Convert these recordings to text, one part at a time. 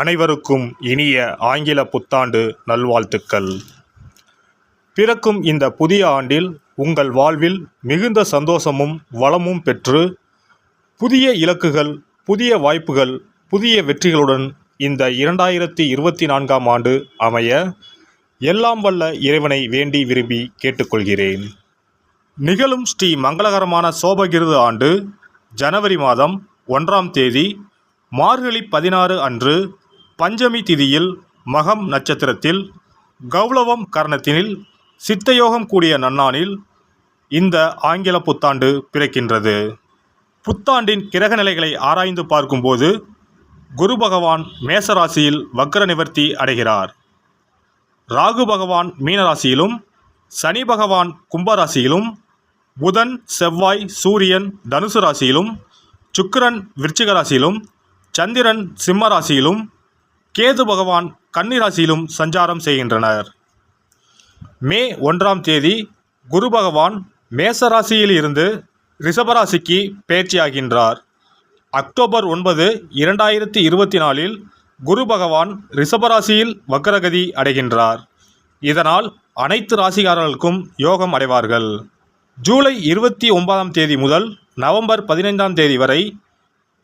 அனைவருக்கும் இனிய ஆங்கில புத்தாண்டு நல்வாழ்த்துக்கள். பிறக்கும் இந்த புதிய ஆண்டில் உங்கள் வாழ்வில் மிகுந்த சந்தோஷமும் வளமும் பெற்று புதிய இலக்குகள், புதிய வாய்ப்புகள், புதிய வெற்றிகளுடன் இந்த 2024ஆம் ஆண்டு அமைய எல்லாம் வல்ல இறைவனை வேண்டி விரும்பி கேட்டுக்கொள்கிறேன். நிகழும் ஸ்ரீ மங்களகரமான சோபகிருது ஆண்டு ஜனவரி மாதம் 1ஆம் தேதி மார்கழி 16 அன்று பஞ்சமி திதியில் மகம் நட்சத்திரத்தில் கௌளவம் கரணத்தினில் சித்தயோகம் கூடிய நன்னாளில் இந்த ஆங்கில புத்தாண்டு பிறக்கின்றது. புத்தாண்டின் கிரக நிலைகளை ஆராய்ந்து பார்க்கும்போது குரு பகவான் மேசராசியில் வக்ர நிவர்த்தி அடைகிறார். ராகு பகவான் மீனராசியிலும், சனி பகவான் கும்பராசியிலும், புதன், செவ்வாய், சூரியன் தனுசு ராசியிலும், சுக்கிரன் விருச்சிக ராசியிலும், சந்திரன் சிம்ம ராசியிலும், கேது பகவான் கன்னி ராசியிலும் சஞ்சாரம் செய்கின்றனர். மே 1ஆம் தேதி குரு பகவான் மேசராசியில் இருந்து ரிஷபராசிக்கு பெயர்ச்சியாகின்றார். அக்டோபர் 9, 2024இல் குரு பகவான் ரிஷபராசியில் வக்ரகதி அடைகின்றார். இதனால் அனைத்து ராசிக்காரர்களுக்கும் யோகம் அடைவார்கள். ஜூலை 29ஆம் தேதி முதல் நவம்பர் 15ஆம் தேதி வரை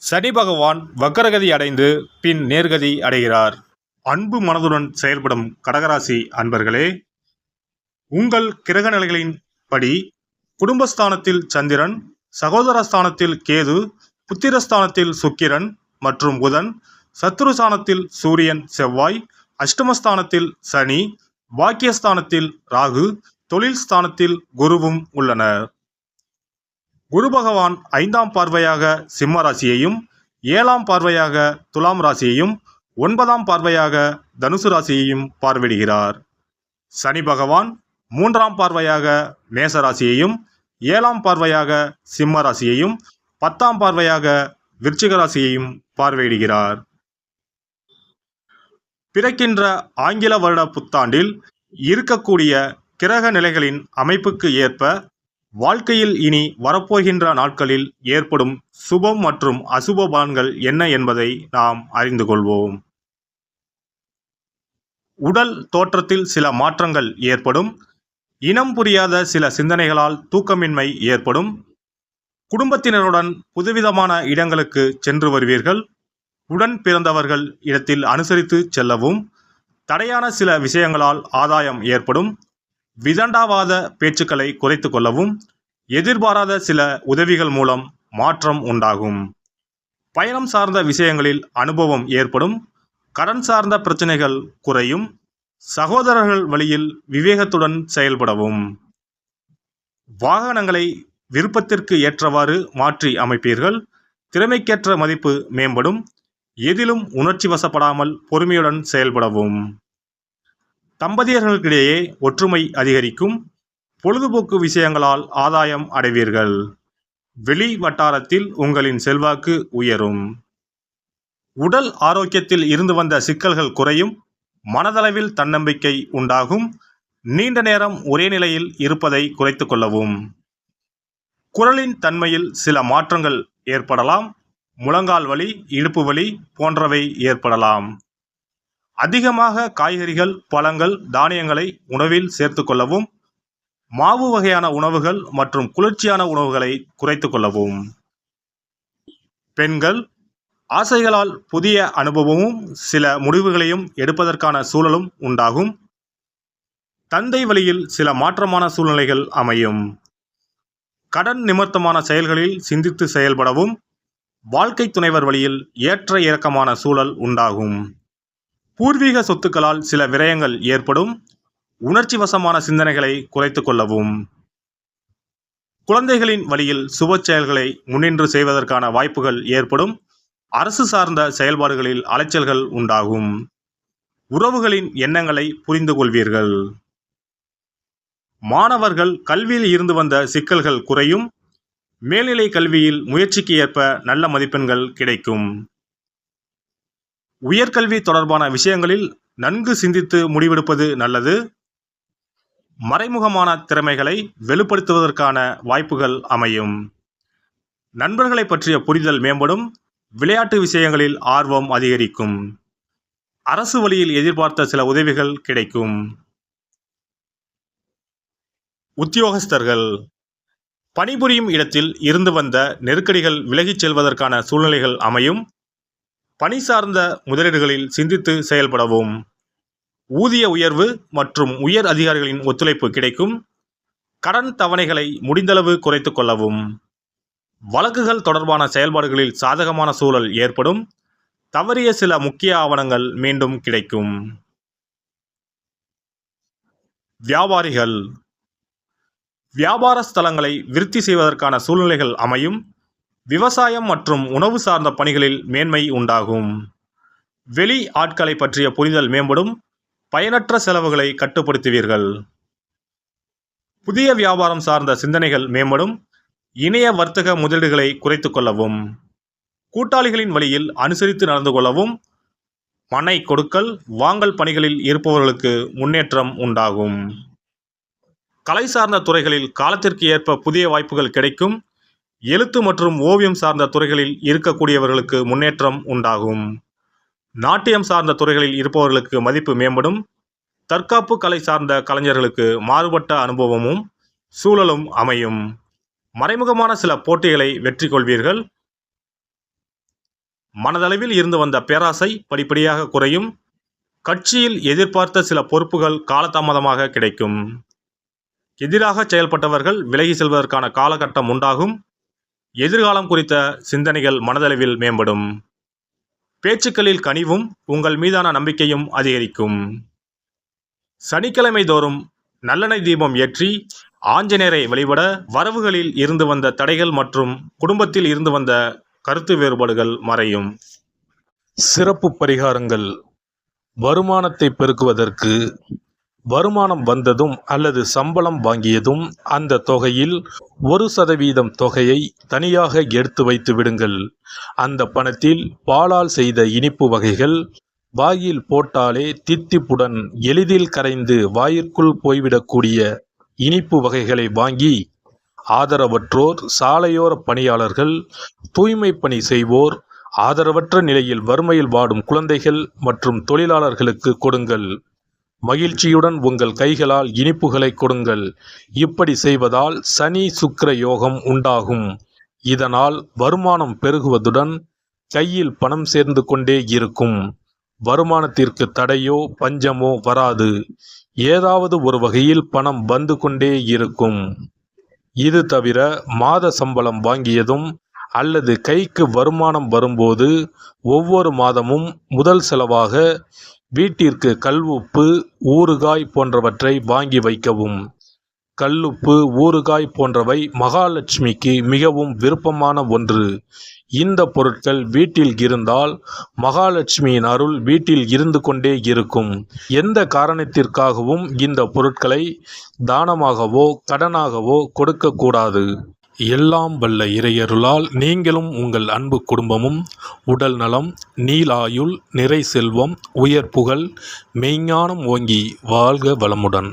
சனி பகவான் வக்ரகதி அடைந்து பின் நேர்கதி அடைகிறார். அன்பு மனதுடன் செயல்படும் கடகராசி அன்பர்களே, உங்கள் கிரக நிலைகளின் படி குடும்பஸ்தானத்தில் சந்திரன், சகோதரஸ்தானத்தில் கேது, புத்திரஸ்தானத்தில் சுக்கிரன் மற்றும் புதன், சத்ருஸ்தானத்தில் சூரியன் செவ்வாய், அஷ்டமஸ்தானத்தில் சனி, பாக்கியஸ்தானத்தில் ராகு, தொழில் ஸ்தானத்தில் குருவும் உள்ளனர். குரு பகவான் 5ஆம் பார்வையாக சிம்ம ராசியையும், 7ஆம் பார்வையாக துலாம் ராசியையும், 9ஆம் பார்வையாக தனுசு ராசியையும் பார்வையிடுகிறார். சனி பகவான் 3ஆம் பார்வையாக மேச ராசியையும், 7ஆம் பார்வையாக சிம்ம ராசியையும், 10ஆம் பார்வையாக விருச்சிக ராசியையும் பார்வையிடுகிறார். பிறக்கின்ற ஆங்கில வருட புத்தாண்டில் இருக்கக்கூடிய கிரக நிலைகளின் அமைப்புக்கு ஏற்ப வாழ்க்கையில் இனி வரப்போகின்ற நாட்களில் ஏற்படும் சுபம் மற்றும் அசுப பலன்கள் என்ன என்பதை நாம் அறிந்து கொள்வோம். உடல் தோற்றத்தில் சில மாற்றங்கள் ஏற்படும். இனம் புரியாத சில சிந்தனைகளால் தூக்கமின்மை ஏற்படும். குடும்பத்தினருடன் புதுவிதமான இடங்களுக்கு சென்று வருவீர்கள். உடன் பிறந்தவர்கள் இடத்தில் அனுசரித்து செல்லவும். தடையான சில விஷயங்களால் ஆதாயம் ஏற்படும். விதண்டாவாத பேச்சுக்களை குறைத்து கொள்ளவும். எதிர்பாராத சில உதவிகள் மூலம் மாற்றம் உண்டாகும். பயணம் சார்ந்த விஷயங்களில் அனுபவம் ஏற்படும். கடன் சார்ந்த பிரச்சனைகள் குறையும். சகோதரர்கள் வழியில் விவேகத்துடன் செயல்படவும். வாகனங்களை விருப்பத்திற்கு ஏற்றவாறு மாற்றி அமைப்பீர்கள். திறமைக்கேற்ற மதிப்பு மேம்படும். எதிலும் உணர்ச்சி வசப்படாமல் பொறுமையுடன் செயல்படவும். தம்பதியர்களுக்கிடையே ஒற்றுமை அதிகரிக்கும். பொழுதுபோக்கு விஷயங்களால் ஆதாயம் அடைவீர்கள். வெளி வட்டாரத்தில் உங்களின் செல்வாக்கு உயரும். உடல் ஆரோக்கியத்தில் இருந்து வந்த சிக்கல்கள் குறையும். மனதளவில் தன்னம்பிக்கை உண்டாகும். நீண்ட நேரம் ஒரே நிலையில் இருப்பதை குறைத்து கொள்ளவும். குரலின் தன்மையில் சில மாற்றங்கள் ஏற்படலாம். முழங்கால் வலி, இடுப்பு வலி போன்றவை ஏற்படலாம். அதிகமாக காய்கறிகள், பழங்கள், தானியங்களை உணவில் சேர்த்து கொள்ளவும். மாவு வகையான உணவுகள் மற்றும் குளிர்ச்சியான உணவுகளை குறைத்து கொள்ளவும். பெண்கள் ஆசைகளால் புதிய அனுபவமும் சில முடிவுகளையும் எடுப்பதற்கான சூழலும் உண்டாகும். தந்தை வழியில் சில மாற்றமான சூழ்நிலைகள் அமையும். கடன் நிமித்தமான செயல்களில் சிந்தித்து செயல்படவும். வாழ்க்கை துணைவர் வழியில் ஏற்ற இறக்கமான சூழல் உண்டாகும். பூர்வீக சொத்துக்களால் சில விரயங்கள் ஏற்படும். உணர்ச்சி வசமான சிந்தனைகளை குறைத்து கொள்ளவும். குழந்தைகளின் வழியில் சுப செயல்களை முன்னின்று செய்வதற்கான வாய்ப்புகள் ஏற்படும். அரசு சார்ந்த செயல்பாடுகளில் அலைச்சல்கள் உண்டாகும். உறவுகளின் எண்ணங்களை புரிந்து கொள்வீர்கள். மாணவர்கள் கல்வியில் இருந்து வந்த சிக்கல்கள் குறையும். மேல்நிலை கல்வியில் முயற்சிக்கு ஏற்ப நல்ல மதிப்பெண்கள் கிடைக்கும். உயர்கல்வி தொடர்பான விஷயங்களில் நன்கு சிந்தித்து முடிவெடுப்பது நல்லது. மறைமுகமான திறமைகளை வெளிப்படுத்துவதற்கான வாய்ப்புகள் அமையும். நண்பர்களை பற்றிய புரிதல் மேம்படும். விளையாட்டு விஷயங்களில் ஆர்வம் அதிகரிக்கும். அரசு வழியில் எதிர்பார்த்த சில உதவிகள் கிடைக்கும். உத்தியோகஸ்தர்கள் பணிபுரியும் இடத்தில் இருந்து வந்த நெருக்கடிகள் விலகிச் செல்வதற்கான சூழ்நிலைகள் அமையும். பணி சார்ந்த முதலீடுகளில் சிந்தித்து செயல்படவும். ஊதிய உயர்வு மற்றும் உயர் அதிகாரிகளின் ஒத்துழைப்பு கிடைக்கும். கடன் தவணைகளை முடிந்தளவு குறைத்துக் கொள்ளவும். வழக்குகள் தொடர்பான செயல்பாடுகளில் சாதகமான சூழல் ஏற்படும். தவறிய சில முக்கிய ஆவணங்கள் மீண்டும் கிடைக்கும். வியாபாரிகள் வியாபார ஸ்தலங்களை விருத்தி செய்வதற்கான சூழ்நிலைகள் அமையும். விவசாயம் மற்றும் உணவு சார்ந்த பணிகளில் மேன்மை உண்டாகும். வெளி ஆட்களை பற்றிய புரிதல் மேம்படும். பயனற்ற செலவுகளை கட்டுப்படுத்துவீர்கள். புதிய வியாபாரம் சார்ந்த சிந்தனைகள் மேம்படும். இணைய வர்த்தக முதலீடுகளை குறைத்துக் கொள்ளவும். கூட்டாளிகளின் வழியில் அனுசரித்து நடந்து கொள்ளவும். மனை கொடுக்கல் வாங்கல் பணிகளில் இருப்பவர்களுக்கு முன்னேற்றம் உண்டாகும். கலை சார்ந்த துறைகளில் காலத்திற்கு ஏற்ப புதிய வாய்ப்புகள் கிடைக்கும். எழுத்து மற்றும் ஓவியம் சார்ந்த துறைகளில் இருக்கக்கூடியவர்களுக்கு முன்னேற்றம் உண்டாகும். நாட்டியம் சார்ந்த துறைகளில் இருப்பவர்களுக்கு மதிப்பு மேம்படும். தற்காப்பு கலை சார்ந்த கலைஞர்களுக்கு மாறுபட்ட அனுபவமும் சூழலும் அமையும். மறைமுகமான சில போட்டிகளை வெற்றி கொள்வீர்கள். மனதளவில் இருந்து வந்த பேராசை படிப்படியாக குறையும். கட்சியில் எதிர்பார்த்த சில பொறுப்புகள் காலதாமதமாக கிடைக்கும். எதிராக செயல்பட்டவர்கள் விலகி செல்வதற்கான காலகட்டம் உண்டாகும். எதிர்காலம் குறித்த சிந்தனைகள் மனதளவில் மேம்படும். பேச்சுக்களில் கனிவும் உங்கள் மீதான நம்பிக்கையும் அதிகரிக்கும். சனிக்கிழமை தோறும் நல்லெண்ணெய் தீபம் ஏற்றி ஆஞ்சநேயரை வழிபட வரவுகளில் இருந்து வந்த தடைகள் மற்றும் குடும்பத்தில் இருந்து வந்த கருத்து வேறுபாடுகள் மறையும். சிறப்பு பரிகாரங்கள். வருமானத்தை பெருக்குவதற்கு வருமானம் வந்ததும் அல்லது சம்பளம் வாங்கியதும் அந்த தொகையில் 1% தொகையை தனியாக எடுத்து வைத்து விடுங்கள். அந்த பணத்தில் பாலால் செய்த இனிப்பு வகைகள் வாயில் போட்டாலே தித்திப்புடன் எளிதில் கரைந்து வாயிற்குள் போய்விடக்கூடிய இனிப்பு வகைகளை வாங்கி ஆதரவற்றோர், சாலையோர பணியாளர்கள், தூய்மை பணி செய்வோர், ஆதரவற்ற நிலையில் வறுமையில் வாடும் குழந்தைகள் மற்றும் தொழிலாளர்களுக்கு கொடுங்கள். மகிழ்ச்சியுடன் உங்கள் கைகளால் இனிப்புகளை கொடுங்கள். இப்படி செய்வதால் சனி சுக்கிர யோகம் உண்டாகும். இதனால் வருமானம் பெருகுவதுடன் கையில் பணம் சேர்ந்து கொண்டே இருக்கும். வருமானத்திற்கு தடையோ பஞ்சமோ வராது. ஏதாவது ஒரு வகையில் பணம் வந்து கொண்டே இருக்கும். இது தவிர மாத சம்பளம் வாங்கியதும் அல்லது கைக்கு வருமானம் வரும்போது ஒவ்வொரு மாதமும் முதல் செலவாக வீட்டிற்கு கல்லுப்பு, ஊறுகாய் போன்றவற்றை வாங்கி வைக்கவும். கல்லுப்பு, ஊறுகாய் போன்றவை மகாலட்சுமிக்கு மிகவும் விருப்பமான ஒன்று. இந்த பொருட்கள் வீட்டில் இருந்தால் மகாலட்சுமியின் அருள் வீட்டில் இருந்து கொண்டே இருக்கும். எந்த காரணத்திற்காகவும் இந்த பொருட்களை தானமாகவோ கடனாகவோ கொடுக்கக்கூடாது. எல்லாம் வல்ல இறையருளால் நீங்களும் உங்கள் அன்பு குடும்பமும் உடல் நலம், நீலாயுள், நிறை செல்வம், உயர் புகழ், மெய்ஞானம் ஓங்கி வாழ்க வளமுடன்.